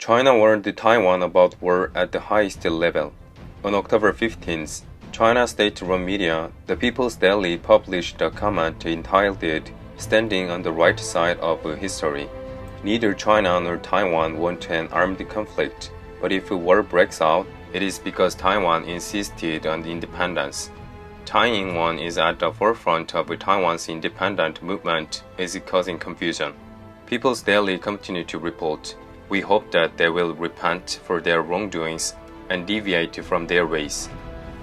China warned Taiwan about war at the highest level. On October 15th, China's state-run media, The People's Daily, published a comment entitled, "Standing on the right side of history." Neither China nor Taiwan want an armed conflict, but if a war breaks out, it is because Taiwan insisted on independence. Taiwan is at the forefront of Taiwan's independent movement is causing confusion. People's Daily continued to report, "We hope that they will repent for their wrongdoings and deviate from their ways.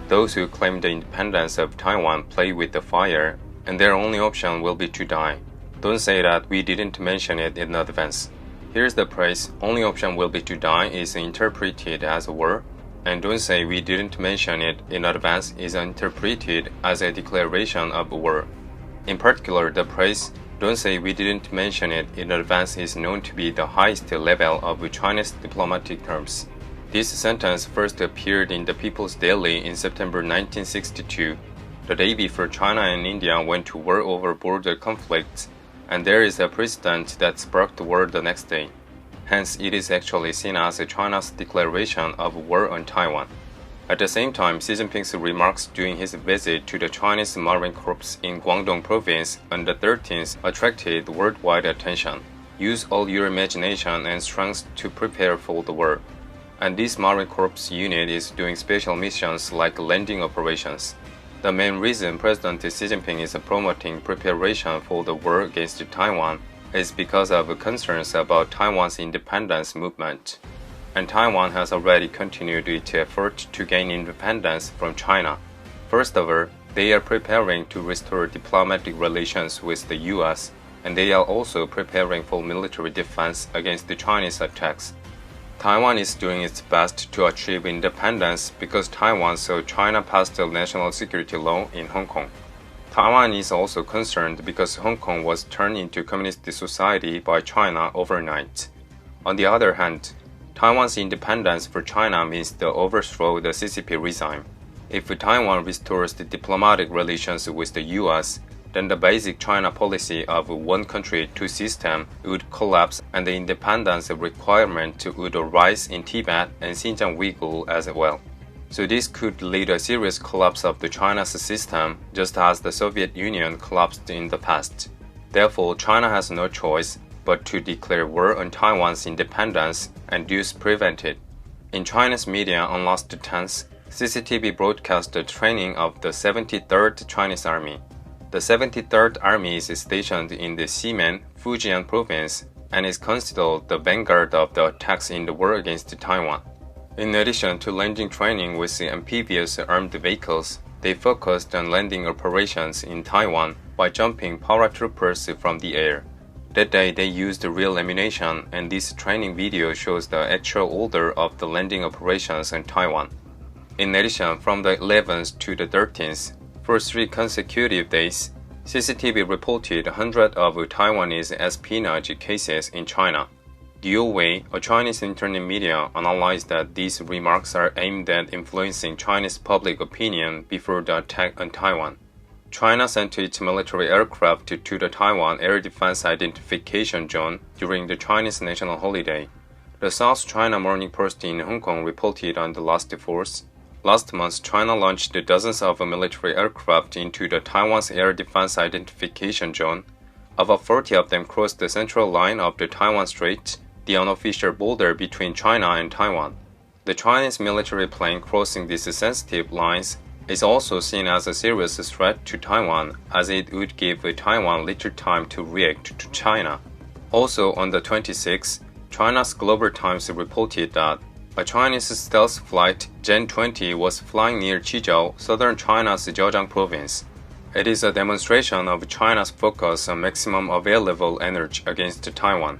Those who claim the independence of Taiwan play with the fire, and their only option will be to die. Don't say that we didn't mention it in advance. Here's the praise, only option will be to die is interpreted as a war, and don't say we didn't mention it in advance is interpreted as a declaration of war. In particular, the praise, don't say we didn't mention it in advance is known to be the highest level of China's diplomatic terms. This sentence first appeared in the People's Daily in September 1962, the day before China and India went to war over border conflicts, and there is a precedent that sparked war the next day. Hence, it is actually seen as China's declaration of war on Taiwan. At the same time, Xi Jinping's remarks during his visit to the Chinese Marine Corps in Guangdong Province on the 13th attracted worldwide attention. Use all your imagination and strength to prepare for the war. And this Marine Corps unit is doing special missions like landing operations. The main reason President Xi Jinping is promoting preparation for the war against Taiwan is because of concerns about Taiwan's independence movement. And Taiwan has already continued its effort to gain independence from China. First of all, they are preparing to restore diplomatic relations with the US, and they are also preparing for military defense against the Chinese attacks. Taiwan is doing its best to achieve independence because Taiwan saw China pass the national security law in Hong Kong. Taiwan is also concerned because Hong Kong was turned into communist society by China overnight. On the other hand, Taiwan's independence for China means the overthrow of the CCP regime. If Taiwan restores the diplomatic relations with the US, then the basic China policy of one country, two systems would collapse and the independence requirement would arise in Tibet and Xinjiang Uyghur as well. So this could lead to a serious collapse of the China's system, just as the Soviet Union collapsed in the past. Therefore, China has no choice but to declare war on Taiwan's independence and thus prevent it. In China's media on last 10th, CCTV broadcast the training of the 73rd Chinese Army. The 73rd Army is stationed in the Ximen, Fujian province and is considered the vanguard of the attacks in the war against Taiwan. In addition to landing training with the amphibious armed vehicles, they focused on landing operations in Taiwan by jumping paratroopers from the air. That day they used real ammunition, and this training video shows the actual order of the landing operations in Taiwan. In addition, from the 11th to the 13th, for 3 consecutive days, CCTV reported hundreds of Taiwanese espionage cases in China. DOA, a Chinese internet media, analyzed that these remarks are aimed at influencing Chinese public opinion before the attack on Taiwan. China sent its military aircraft to the Taiwan Air Defense Identification Zone during the Chinese national holiday. The South China Morning Post in Hong Kong reported on the last 4th. Last month, China launched dozens of military aircraft into the Taiwan's Air Defense Identification Zone. About 40 of them crossed the central line of the Taiwan Strait, the unofficial border between China and Taiwan. The Chinese military plane crossing these sensitive lines is also seen as a serious threat to Taiwan, as it would give Taiwan little time to react to China. Also on the 26th, China's Global Times reported that a Chinese stealth flight Jen 20 was flying near Qizhou, southern China's Zhejiang province. It is a demonstration of China's focus on maximum available energy against Taiwan.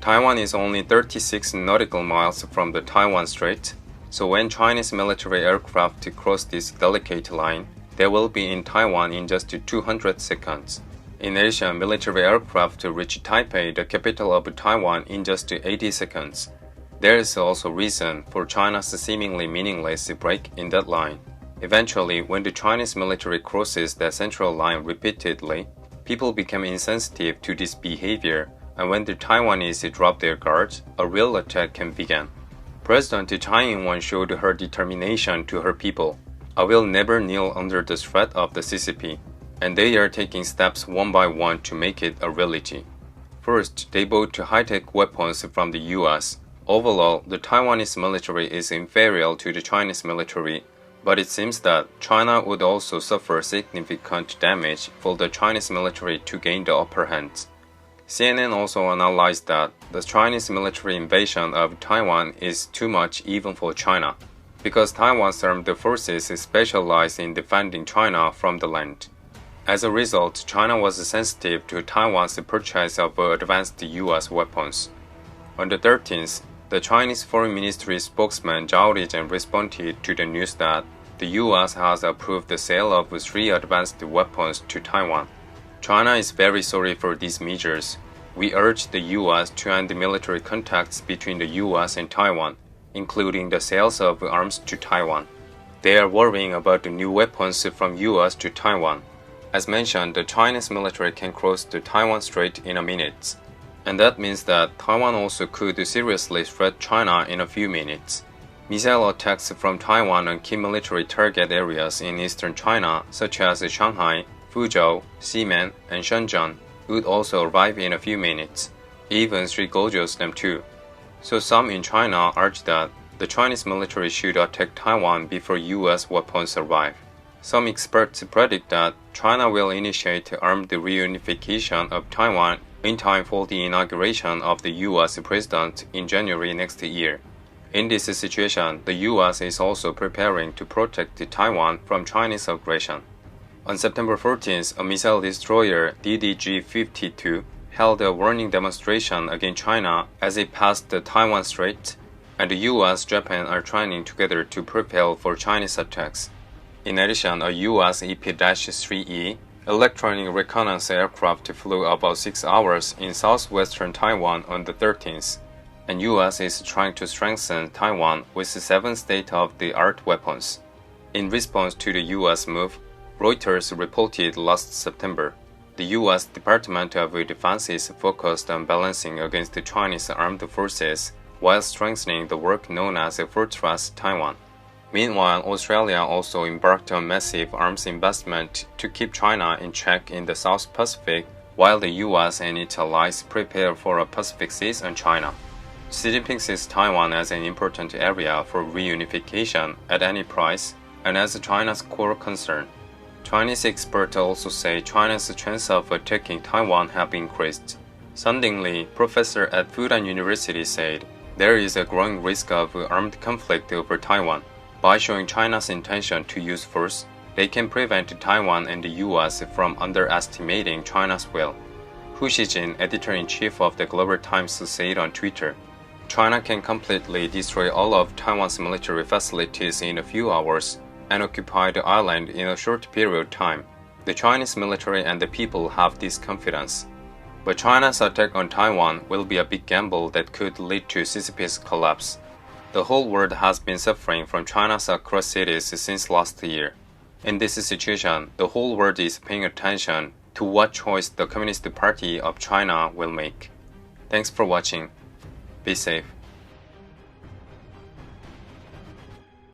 Taiwan is only 36 nautical miles from the Taiwan Strait, so when Chinese military aircraft cross this delicate line, they will be in Taiwan in just 200 seconds. In addition, military aircraft reach Taipei, the capital of Taiwan, in just 80 seconds. There is also reason for China's seemingly meaningless break in that line. Eventually, when the Chinese military crosses the central line repeatedly, people become insensitive to this behavior and when the Taiwanese drop their guards, a real attack can begin. President Tsai Ing-wen showed her determination to her people. "I will never kneel under the threat of the CCP," and they are taking steps one by one to make it a reality. First, they bought high-tech weapons from the US. Overall, the Taiwanese military is inferior to the Chinese military, but it seems that China would also suffer significant damage for the Chinese military to gain the upper hand. CNN also analyzed that the Chinese military invasion of Taiwan is too much even for China, because Taiwan's armed forces specialize in defending China from the land. As a result, China was sensitive to Taiwan's purchase of advanced US weapons. On the 13th, the Chinese Foreign Ministry spokesman Zhao Lijian responded to the news that the US has approved the sale of 3 advanced weapons to Taiwan. "China is very sorry for these measures. We urge the US to end the military contacts between the US and Taiwan, including the sales of arms to Taiwan. They are worrying about the new weapons from US to Taiwan. As mentioned, the Chinese military can cross the Taiwan Strait in a minute. And that means that Taiwan also could seriously threaten China in a few minutes. Missile attacks from Taiwan on key military target areas in eastern China, such as Shanghai, Fuzhou, Ximen, and Shenzhen, would also arrive in a few minutes. Even Three Gorges them too. So some in China urge that the Chinese military should attack Taiwan before US weapons arrive. Some experts predict that China will initiate armed reunification of Taiwan in time for the inauguration of the US president in January next year. In this situation, the US is also preparing to protect Taiwan from Chinese aggression. On September 14th, a missile destroyer DDG-52 held a warning demonstration against China as it passed the Taiwan Strait, and the US and Japan are training together to prepare for Chinese attacks. In addition, a US EP-3E electronic reconnaissance aircraft flew about 6 hours in southwestern Taiwan on the 13th, and US is trying to strengthen Taiwan with 7 state-of-the-art weapons. In response to the US move, Reuters reported last September, the US Department of Defense is focused on balancing against the Chinese armed forces while strengthening the work known as Fortress Taiwan. Meanwhile, Australia also embarked on massive arms investment to keep China in check in the South Pacific, while the US and its allies prepare for a Pacific Seas on China. Xi Jinping sees Taiwan as an important area for reunification at any price and as China's core concern. Chinese experts also say China's chance of attacking Taiwan have increased. Suddenly, professor at Fudan University said there is a growing risk of armed conflict over Taiwan. By showing China's intention to use force, they can prevent Taiwan and the US from underestimating China's will. Hu Xijin, editor-in-chief of the Global Times, said on Twitter, "China can completely destroy all of Taiwan's military facilities in a few hours and occupy the island in a short period of time. The Chinese military and the people have this confidence. But China's attack on Taiwan will be a big gamble that could lead to CCP's collapse. The whole world has been suffering from China's atrocities since last year. In this situation, the whole world is paying attention to what choice the Communist Party of China will make." Thanks for watching. Be safe.